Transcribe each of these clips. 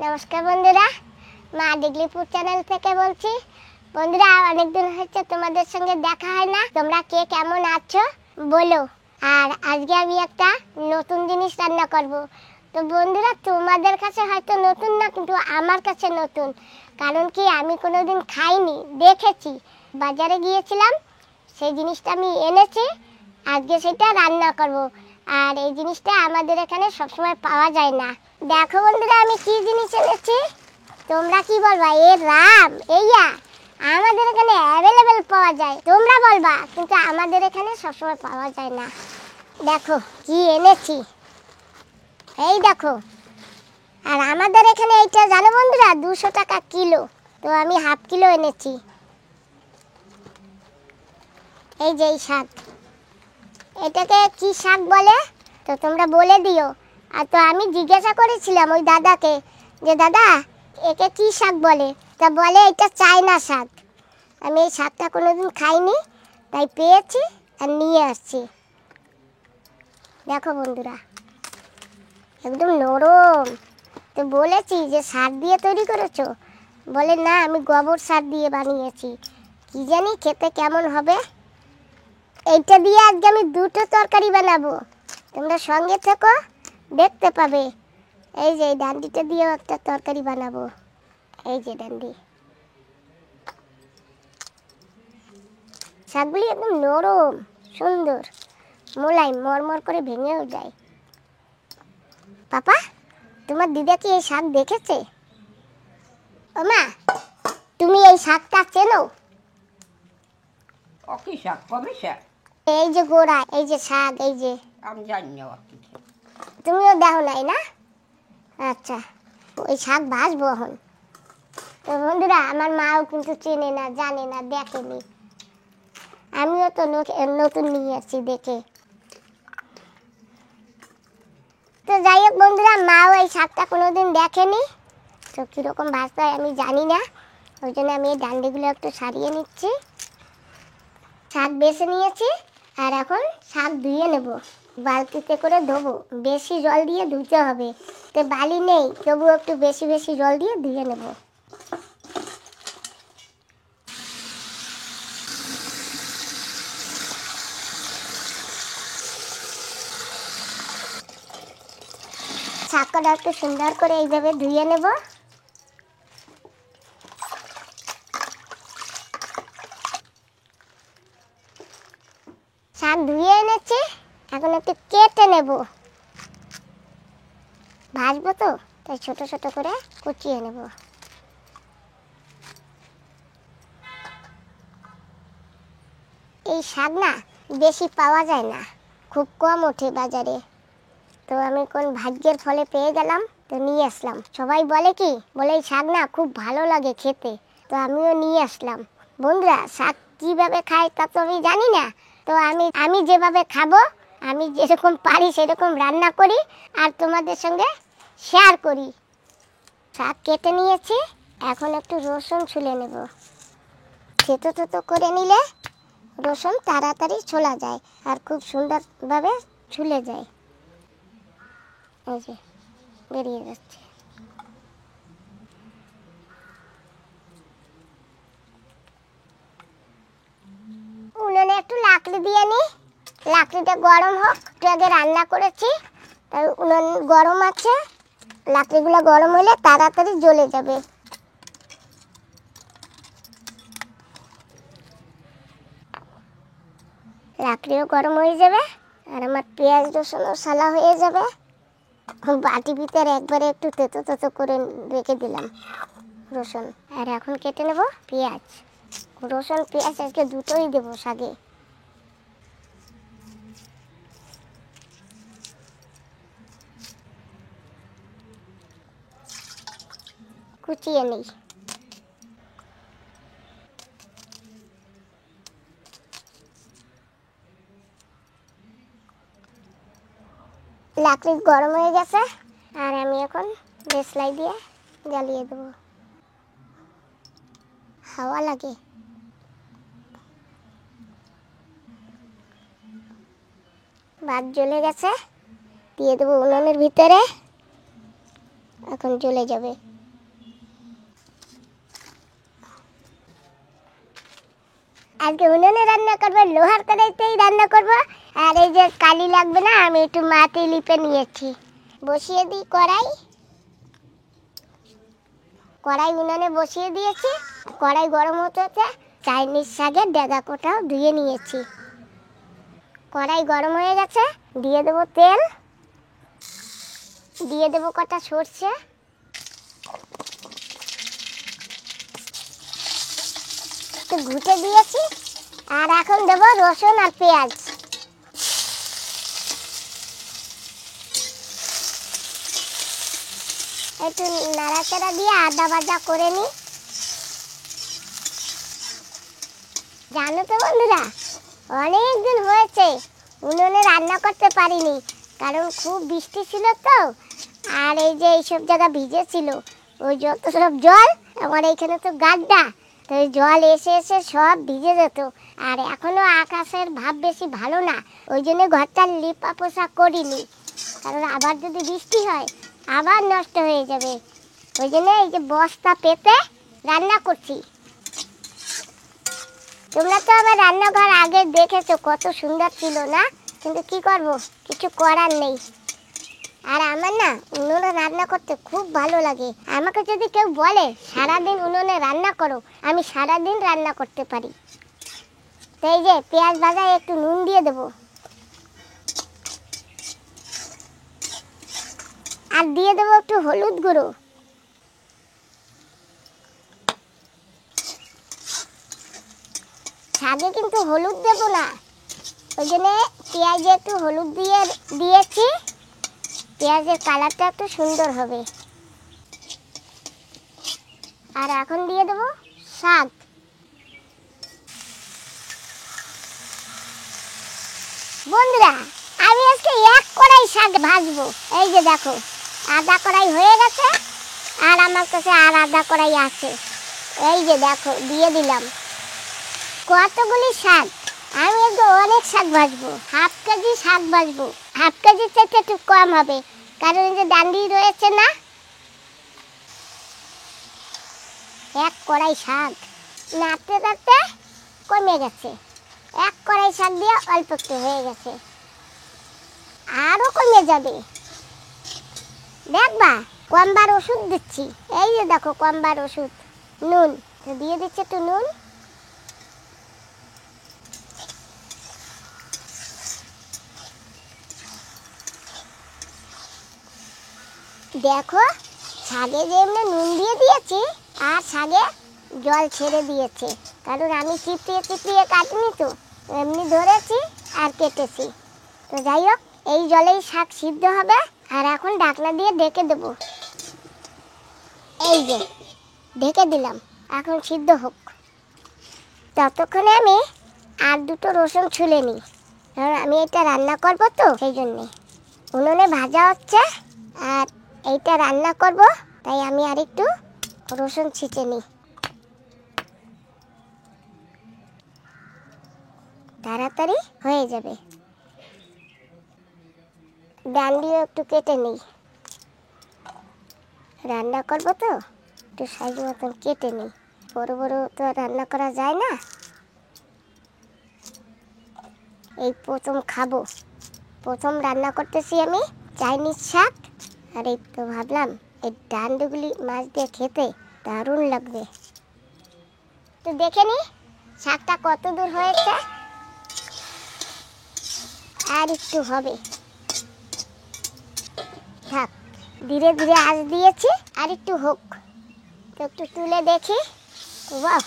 নমস্কার বন্ধুরা, মা ডিগলিপুর চ্যানেল থেকে বলছি। বন্ধুরা, অনেকদিন হচ্ছে তোমাদের সঙ্গে দেখা হয় না। তোমরা কে কেমন আছো বলো। আর আজকে আমি একটা নতুন জিনিস রান্না করব। তো বন্ধুরা, তোমাদের কাছে হয়তো নতুন না, কিন্তু আমার কাছে নতুন। কারণ কি, আমি কোনোদিন খাইনি, দেখেছি, বাজারে গিয়েছিলাম, সেই জিনিসটা আমি এনেছি, আজকে সেটা রান্না করব। আর এই জিনিসটা আমাদের এখানে সবসময় পাওয়া যায় না। দেখো বন্ধুরা, আমি কি জিনিস এনেছি, তোমরা কি বলবা? এ রাম, এইয়া আমাদের এখানে অ্যাভেলেবেল পাওয়া যায়, তোমরা বলবা, কিন্তু আমাদের এখানে সবসময় পাওয়া যায় না। দেখো কি এনেছি, এই দেখো। আর আমাদের এখানে এইটা জানো বন্ধুরা, 200 টাকা কিলো। তো আমি হাফ কিলো এনেছি। এই যে এই শাক, এটাকে কি শাক বলে তো তোমরা বলে দিও। আর তো আমি জিজ্ঞাসা করেছিলাম ওই দাদাকে, যে দাদা একে কি শাক বলে, তা বলে এটা চায়না শাক। আমি এই শাকটা কোনোদিন খাইনি, তাই পেয়েছি আর নিয়ে আসছি। দেখো বন্ধুরা, একদম নরম। তো বলেছি যে সার দিয়ে তৈরি করেছো, বলে না, আমি গোবর সার দিয়ে বানিয়েছি। কি জানি খেতে কেমন হবে। এইটা দিয়ে আজকে আমি 2টো তরকারি বানাবো, তোমরা সঙ্গে থেকো, দেখতে পাবে। এই যে এই ডান্ডিটা দিয়েও একটা তরকারি বানাবো। এই যে ডান্ডি, শাকগুলি একদম নরম, সুন্দর, মোলায়েম, মরমর করে ভেঙেও যায়। পাপা, তোমার দিদা কি এই শাক দেখেছে? ও মা, তুমি এই শাকটা চেনো? কি শাক? কবে শাক? এই যে গোড়া, এই যে শাক, এই যে। আমি জানি না। তুমিও দেখো নাই না? আচ্ছা, ওই শাক ভাজবো এখন। তো বন্ধুরা, আমার মাও কিন্তু চেনে না, জানে না, দেখেনি। আমিও তো নতুন নিয়ে আসছি দেখে। তো যাই হোক বন্ধুরা, মাও এই শাকটা কোনোদিন দেখেনি, তো কীরকম ভাজতে হয় আমি জানি না। ওই জন্য আমি এই ডান্ডিগুলো একটু সারিয়ে নিচ্ছি। শাক বেছে নিয়েছি, আর এখন শাক ধুয়ে নেব। বালতিতে করে ধোবো, বেশি জল দিয়ে ধুতে হবে। তো বালি নেই, তবু একটু বেশি বেশি জল দিয়ে ধুয়ে নেব। শাকটা একটু সুন্দর করে এইভাবে ধুয়ে নেব। শাক ধুয়ে এনেছি, এখন একটু কেটে নেব। ভাজবো তো, তাই ছোট ছোট করে কুচিয়ে নেব। এই শাক না বেশি পাওয়া যায় না, খুব কম ওঠে বাজারে। তো আমি কোন ভাগ্যের ফলে পেয়ে গেলাম, তো নিয়ে আসলাম। সবাই বলে কি, বলে এই শাক না খুব ভালো লাগে খেতে, তো আমিও নিয়ে আসলাম। বন্ধুরা, শাক কিভাবে খায় তা তো আমি জানি না। তো আমি যেভাবে খাবো, আমি যেরকম পারি সেরকম রান্না করি, আর তোমাদের সঙ্গে শেয়ার করি। শাক কেটে নিয়েছি, এখন একটু রসুন ছুলে নেব। থেতো থেতো করে নিলে রসুন তাড়াতাড়ি ছোলা যায়, আর খুব সুন্দরভাবে ছুলে যায়। এই যে বেরিয়ে যাচ্ছে। উনুনে একটু লাকড়ি দিয়ে নিই, লাকড়িটা গরম হোক। একটু আগে রান্না করেছি, তাই উনুন গরম আছে, লাকড়িগুলো গরম হলে তাড়াতাড়ি জ্বলে যাবে। লাকড়িও গরম হয়ে যাবে, আর আমার পেঁয়াজ রসুনও সালা হয়ে যাবে। বাটি ভিতরে একবারে একটু তেতো তেতো করে রেখে দিলাম রসুন। আর এখন কেটে নেব পেঁয়াজ। রসুন পেঁয়াজ আজকে দুটোই দেবো শাকে। কুচিয়ে নেই। লাকড়ি গরম হয়ে গেছে, আর আমি এখন দেশলাই দিয়ে জ্বালিয়ে দেবো। হাওয়া লাগে। ভাত জ্বলে গেছে, দিয়ে দেবো উনুনের ভিতরে, এখন জ্বলে যাবে। আজকে উনুনে রান্না করবো, লোহার কড়াইতেই রান্না করবো। আর এই যে কালি লাগবে না, আমি একটু মাটি লিপে নিয়েছি। বসিয়ে দিই কড়াই। কড়াই উনুনে বসিয়ে দিয়েছি। কড়াই গরম হতেছে। চাইনিজ শাকের ডেগা কোটাও ধুয়ে নিয়েছি। কড়াই গরম হয়ে গেছে, দিয়ে দেবো তেল, দিয়ে দেবো কটা সর্ষে, একটু ঘুটে দিয়েছি। আর এখন দেবো রসুন আর পেঁয়াজ। একটু নাড়াচাড়া দিয়ে আদা ভাজা করে নিই। জানো তো বন্ধুরা, অনেক দিন হয়েছে উনুনে রান্না করতে পারিনি, কারণ খুব বৃষ্টি ছিল তো। আর এই যে এইসব জায়গা ভিজে ছিল, ওই যত সব জল, আমার এইখানে তো গাড্ডা, তো ওই জল এসে এসে সব ভিজে যেত। আর এখনো আকাশের ভাব বেশি ভালো না, ওই জন্য ঘরটা লিপা পোছা করিনি, কারণ আবার যদি বৃষ্টি হয় আবার নষ্ট হয়ে যাবে। ওই জন্য এই যে বস্তা পেতে রান্না করছি। তোমরা তো আমার রান্নাঘর আগে দেখেছো, কত সুন্দর ছিল না? কিন্তু কি করব, কিছু করার নেই। আর আমার না উনুনে রান্না করতে খুব ভালো লাগে। আমাকে যদি কেউ বলে সারাদিন উনুনে রান্না করো, আমি সারাদিন রান্না করতে পারি। তো এই যে পেঁয়াজ ভাজায় একটু নুন দিয়ে দেবো, আর দিয়ে দেবো একটু হলুদ গুঁড়ো। শাকে কিন্তু হলুদ দেবো না, ওই জন্য পেঁয়াজে একটু হলুদ দিয়েছি। পেঁয়াজের কালারটা একটু সুন্দর হবে। আর এখন দিয়ে দেবো শাক। বন্ধুরা, আমি আজকে এক কড়াই শাক ভাজবো। এই যে দেখো, আধা কড়াই হয়ে গেছে, আর আমার কাছে আর আধা কড়াই আছে। এই যে দেখো, দিয়ে দিলাম। কতগুলি শাক, আমি একটু অনেক শাক ভাজবো। হাফ কেজি শাক ভাজবো। হাফ কেজির থেকে একটু কম হবে, কারণ এই যে ডান্ডি রয়েছে না। এক কড়াই শাক নাড়তে নাড়তে কমে গেছে। এক কড়াই শাক দিয়ে অল্প একটু হয়ে গেছে, আরও কমে যাবে। দেখবা, কমবার ওষুধ দিচ্ছি। এই যে দেখো, কমবার ওষুধ। নুন তো দিয়ে দিচ্ছে, একটু নুন। দেখো, শাকে যে এমনি নুন দিয়ে দিয়েছি, আর শাকে জল ছেড়ে দিয়েছে, কারণ আমি চিপিয়ে চিপিয়ে কাটিনি তো, এমনি ধরেছি আর কেটেছি। তো যাই হোক, এই জলেই শাক সিদ্ধ হবে। আর এখন ঢাকনা দিয়ে ঢেকে দেবো। এই যে ঢেকে দিলাম, এখন সিদ্ধ হোক। ততক্ষণে আমি আর দুটো রসুন ছুলে নিই, কারণ আমি এটা রান্না করবো তো, সেই জন্যে। উনুনে ভাজা হচ্ছে আর এইটা রান্না করব, তাই আমি আর একটু রসুন ছিঁচে নিই। তাড়াতাড়ি হয়ে যাবে। ডান্ডিও একটু কেটে নিই, রান্না করব তো, একটু সাইজ মতন কেটে নিই। বড় বড় তো রান্না করা যায় না, এই প্রথম খাবো। প্রথম রান্না করতেছি আমি চাইনিজ শাক। আর এই তো ভাবলাম এই ডান্ডুগুলি মাছ দিয়ে খেতে দারুণ লাগবে। তো দেখে নি শাকটা কত দূর হয়েছে, আর একটু হবে। থাক, ধীরে ধীরে আঁচ দিয়েছি, আর একটু হোক। তো একটু তুলে দেখি। বাহ,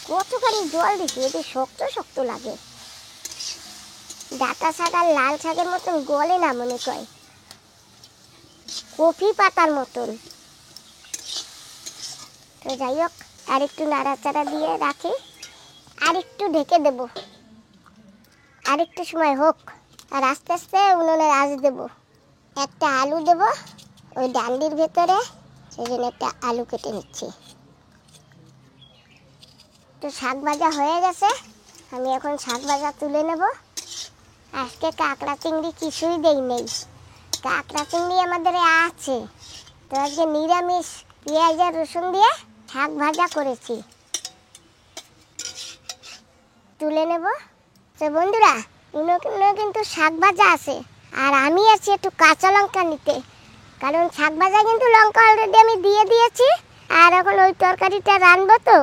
কতখানি জল দিচ্ছি, এটি শক্ত শক্ত লাগে। ডাঁটা শাক আর লাল শাকের মতন গলে না, মনে কয় কফি পাতার মতন। তো যাই হোক, আর একটু নাড়াচাড়া দিয়ে রাখি, আর একটু ঢেকে দেব। আর একটু সময় হোক, আর আস্তে আস্তে উনুনে আঁচ দেব। একটা আলু দেব ওই ডান্ডির ভেতরে, সেই জন্য একটা আলু কেটে নিচ্ছি। তো শাক ভাজা হয়ে গেছে, আমি এখন শাক ভাজা তুলে নেব। আজকে কাঁকড়া চিংড়ি কিছুই দেই নেই, কাঁকড়া চিংড়ি আমাদের আছে। তো আজকে নিরামিষ পেঁয়াজ আর রসুন দিয়ে শাক ভাজা করেছি। তুলে নেব। তো বন্ধুরা, কিন্তু শাক ভাজা আছে, আর আমি আছি একটু কাঁচা লঙ্কা নিতে, কারণ শাক ভাজা কিন্তু লঙ্কা অলরেডি আমি দিয়ে দিয়েছি। আর এখন ওই তরকারিটা রানবো, তো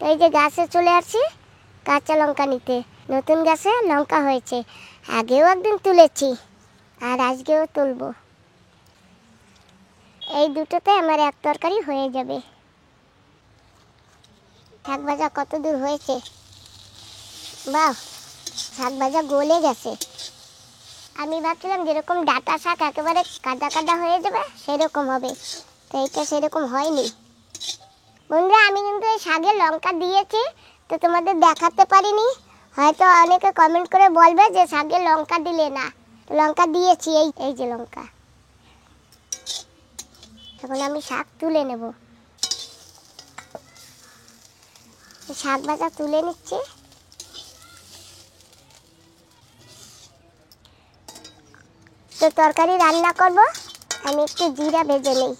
এই যে গাছে চলে আসছি কাঁচা লঙ্কা নিতে। নতুন গাছে লঙ্কা হয়েছে, আগেও একদিন তুলেছি আর আজকেও তুলবো। এই দুটোতে আমার এক তরকারি হয়ে যাবে। শাক ভাজা কত দূর হয়েছে, বাহ, শাক ভাজা গলে গেছে। আমি ভাবছিলাম যেরকম ডাঁটা শাক একেবারে কাদা কাদা হয়ে যাবে সেরকম হবে, তো এটা সেরকম হয়নি। বন্ধুরা, আমি কিন্তু এই শাকে লঙ্কা দিয়েছি, তো তোমাদের দেখাতে পারিনি। হয়তো অনেকে কমেন্ট করে বলবে যে শাকে লঙ্কা দিলে না, তো লঙ্কা দিয়েছি, এই যে লঙ্কা। এখন আমি শাক তুলে নেব। শাক ভাজা তুলে নিচ্ছি। তো তরকারি রান্না করব, আমি একটু জিরা ভেজে নেই।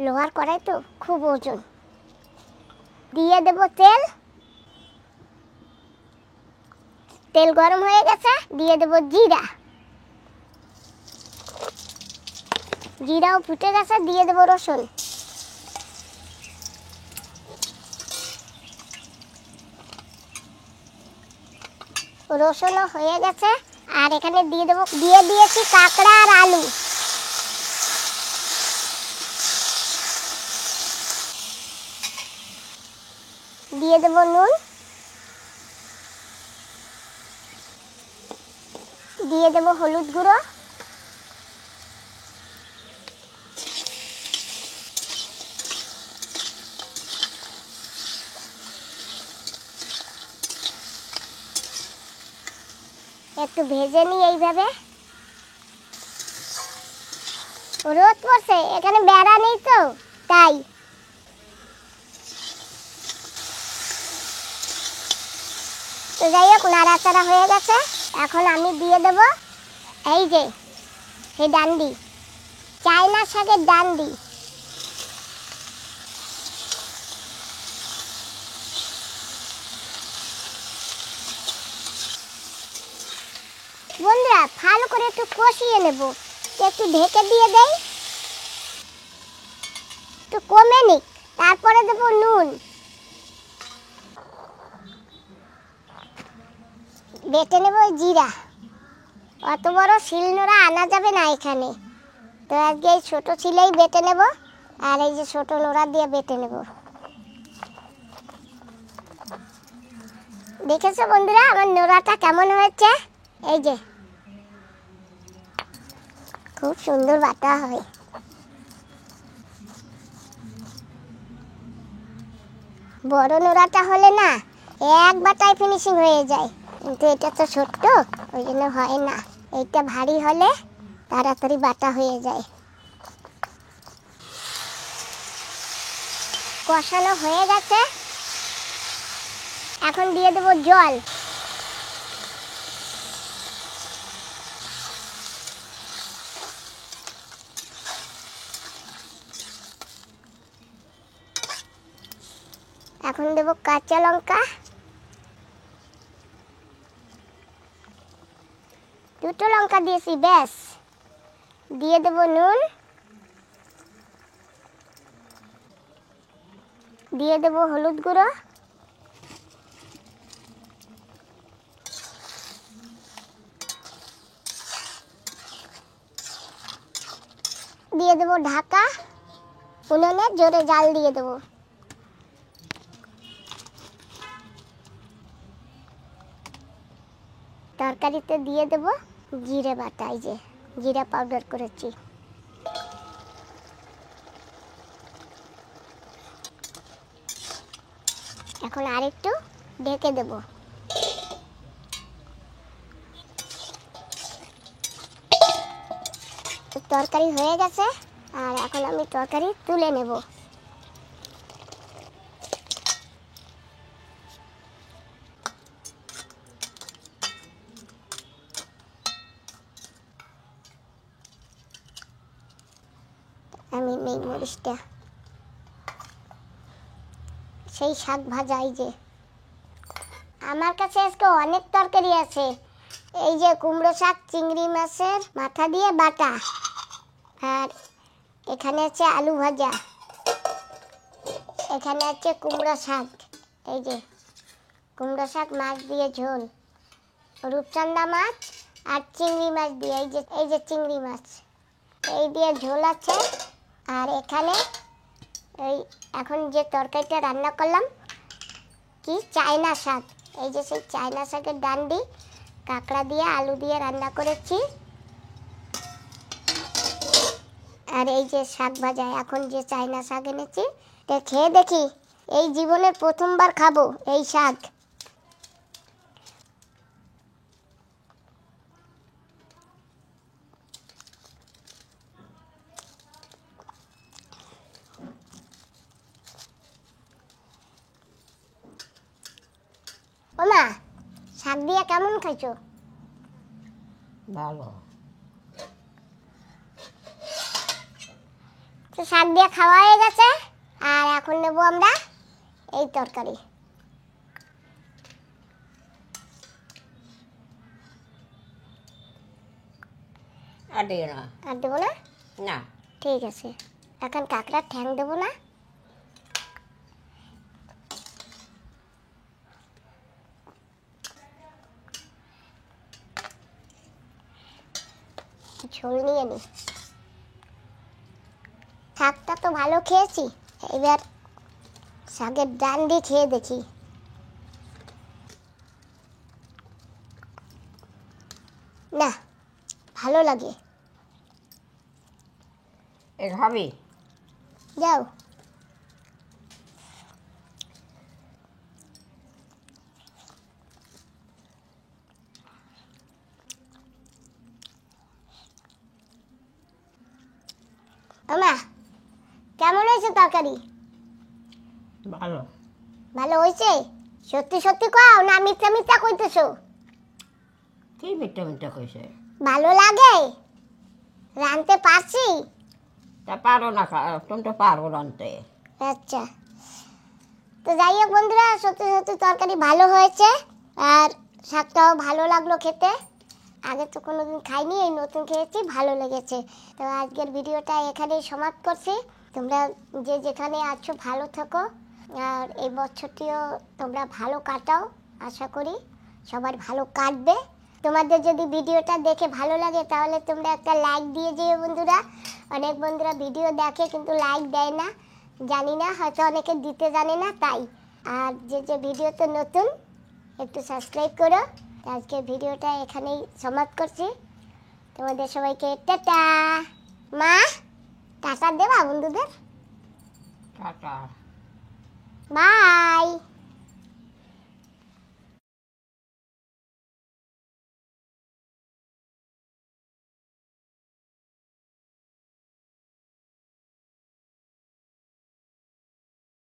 লোহার কড়াই তো খুব ওজন। দিয়ে দেব তেল। তেল গরম হয়ে গেছে, দিয়ে দেব জিরা। জিরাও ফুটে গেছে, দিয়ে দেব রসুন। রসুনও হয়ে গেছে, আর এখানে দিয়ে দিয়েছি কাঁকড়া আর আলু। দিয়ে দেব নুন, দিয়ে দেব হলুদ গুঁড়ো, একটু ভেজে নিই এইভাবে। রোদ পড়ছে, এখানে বেড়া নেই তো তাই। তো যাই হোক, নাড়াচাড়া হয়ে গেছে। এখন আমি দিয়ে দেব এই যে সেই ডান্ডি, চায়না শাকের ডান্ডি। বন্ধুরা, ভালো করে একটু কষিয়ে নেব। একটু ঢেকে দিয়ে দেই, একটু কমে নিক, তারপরে দেব নুন। বেটে নেব জিরা। অত বড় শিলনোড়া আনা যাবে না এখানে, তো আজকে এই ছোট শিলেই বেটে নেব, আর এই যে ছোট নোড়া দিয়ে বেটে নেব। দেখেছো বন্ধুরা আমার নোড়াটা কেমন হয়েছে? এই যে খুব সুন্দর বাটা হয়। বড় নোড়াটা হলে না এক বাটায় ফিনিশিং হয়ে যায়, কিন্তু এটা তো ছোট্ট, ওই জন্য হয় না। এইটা ভারী হলে তাড়াতাড়ি বাটা হয়ে যায়। কষানো হয়ে গেছে, এখন দিয়ে দেব জল। এখন দেব কাঁচা লঙ্কা, দুটো লঙ্কা দিয়েছি ব্যাস। দিয়ে দেব নুন, দিয়ে দেব হলুদ গুঁড়ো, দিয়ে দেব ঢাকা। উনুনে জোরে জাল দিয়ে দেব। তরকারিতে দিয়ে দেব জিরে বাটা, এই যে জিরা পাউডার করেছি। এখন আরেকটু ঢেকে দেব। তরকারি হয়ে গেছে, আর এখন আমি তরকারি তুলে নেব। আমি নেই মরিচটা, সেই শাক ভাজা। এই যে আমার কাছে আজকে অনেক তরকারি আছে। এই যে কুমড়ো শাক চিংড়ি মাছের মাথা দিয়ে বাটা, আর এখানে আছে আলু ভাজা, এখানে আছে কুমড়ো শাক, এই যে কুমড়ো শাক মাছ দিয়ে ঝোল, রূপচাঁদা মাছ আর চিংড়ি মাছ দিয়ে, এই যে চিংড়ি মাছ এই দিয়ে ঝোল আছে। আর এখানে এই এখন যে তরকারিটা রান্না করলাম কি চায়না শাক, এই যে সেই চায়না শাকের ডান্ডি কাঁকড়া দিয়ে আলু দিয়ে রান্না করেছি। আর এই যে শাক ভাজা, এখন যে চায়না শাক এনেছি এটা খেয়ে দেখি। এই জীবনের প্রথমবার খাবো এই শাক। ওমা, শাক দিয়ে কেমন খাইছো? ভালো। তো শাক দিয়ে খাওয়া হয়ে গেছে, আর এখন নেবো আমরা এই তরকারি। আর দিও না। আর দেবো না? না। ঠিক আছে, এখন কাঁকড়ার ঠ্যাং দেবো না? ঝোল নিয়ে নি। শাকটা তো ভালো খেয়েছি, এবার শাকের ডান্ডি খেয়ে দেখি। না, ভালো লাগে। এ খাবি? যাও। আমা, কেমন হয়েছে তরকারি? ভালো। ভালো হয়েছে? সত্যি সত্যি কও না মিথ্যা মিথ্যা কইতেছো? কি মিঠা মিঠা কইছে? ভালো লাগে? রাঁধতে পারছি? তা পারো না, তুমি তো পারো রাঁধতে। আচ্ছা, তো যাই হোক বন্ধুরা, সত্যি সত্যি তরকারি ভালো হয়েছে, আর শাকটাও ভালো লাগলো খেতে। আগে তো কোনোদিন খাইনি, এই নতুন খেয়েছি, ভালো লেগেছে। তো আজকের ভিডিওটা এখানেই সমাপ্ত করছি। তোমরা যে যেখানে আছো ভালো থেকো, আর এই বছরটিও তোমরা ভালো কাটাও। আশা করি সবার ভালো কাটবে। তোমাদের যদি ভিডিওটা দেখে ভালো লাগে তাহলে তোমরা একটা লাইক দিয়ে যেও বন্ধুরা। অনেক বন্ধুরা ভিডিও দেখে কিন্তু লাইক দেয় না, জানি না, হয়তো অনেকে দিতে জানে না তাই। আর যে ভিডিওতে নতুন একটু সাবস্ক্রাইব করো। আজকে ভিডিওটা এখানেই সমাপ্ত করছি। তোমাদের সবাইকে টাটা। মা, টাটা দেবা বন্ধুদের? টাটা। বাই।